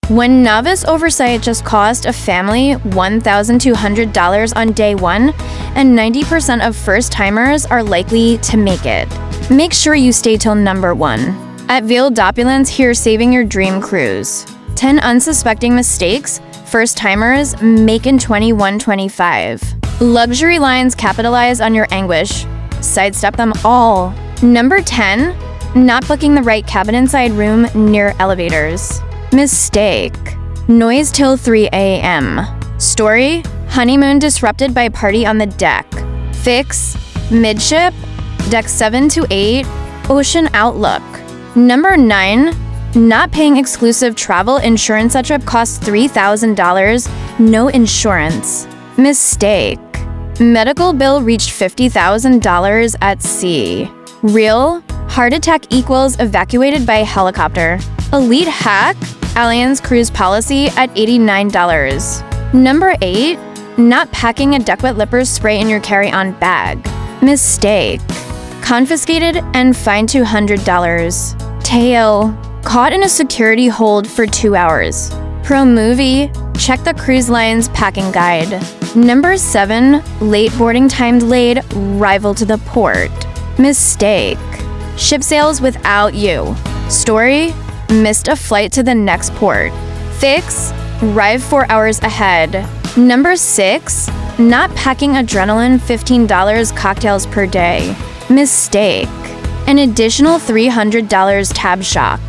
When novice oversight just cost a family $1,200 on day one, and 90% of first-timers are likely to make it. Make sure you stay till number 1. At Opulence, here saving your dream cruise. 10 unsuspecting mistakes first-timers make in 21-25. Luxury lines capitalize on your anguish. Sidestep them all. Number 10, not booking the right cabin-inside room near elevators. Mistake. Noise till 3 a.m. Story, honeymoon disrupted by party on the deck. Fix, midship, deck 7 to 8, ocean outlook. Number 9, not paying exclusive travel insurance. That trip costs $3,000, no insurance. Mistake. Medical bill reached $50,000 at sea. Real, heart attack equals evacuated by helicopter. Elite hack, Allianz cruise policy at $89. Number 8, not packing a Duck Wet Lippers spray in your carry-on bag. Mistake. Confiscated and fined $200. Tail. Caught in a security hold for 2 hours. Pro movie, check the cruise line's packing guide. Number 7, late boarding time delayed, rival to the port. Mistake. Ship sails without you. Story, missed a flight to the next port. Fix, arrive 4 hours ahead. Number 6, not packing adrenaline $15 cocktails per day. Mistake. An additional $300 tab shock.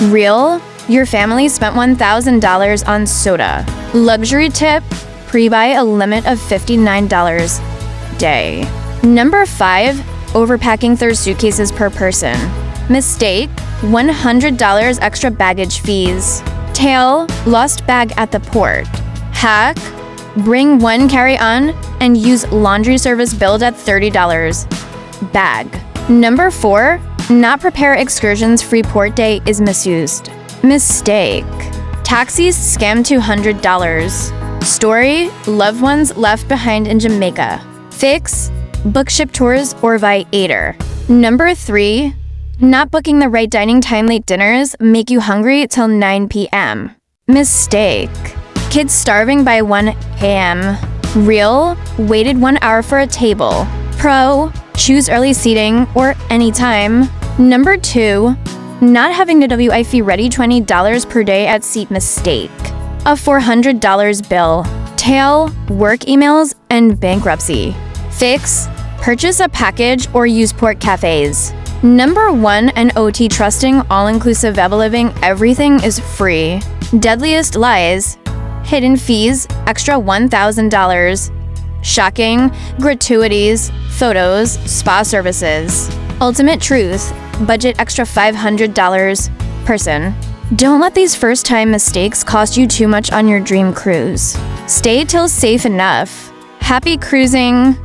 Real, your family spent $1,000 on soda. Luxury tip, pre-buy a limit of $59 day. Number 5, overpacking 3 suitcases per person. Mistake, $100 extra baggage fees. Tail, lost bag at the port. Hack, bring 1 carry-on and use laundry service billed at $30. Bag. Number 4, not prepare excursions free port day is misused. Mistake. Taxis scam $200. Story, loved ones left behind in Jamaica. Fix, book ship tours or Viator. Number 3, not booking the right dining time. Late dinners make you hungry till 9 p.m. Mistake. Kids starving by 1 a.m. Real, waited 1 hour for a table. Pro, choose early seating or anytime. Number 2, not having the WI-FI ready $20 per day at seat. Mistake. A $400 bill. Tail, work emails, and bankruptcy. Fix, purchase a package or use port cafes. Number 1, an OT trusting all-inclusive Veba living, everything is free. Deadliest lies, hidden fees, extra $1,000. Shocking, gratuities, photos, spa services. Ultimate truth, budget extra $500 person. Don't let these first-time mistakes cost you too much on your dream cruise. Stay till safe enough. Happy cruising!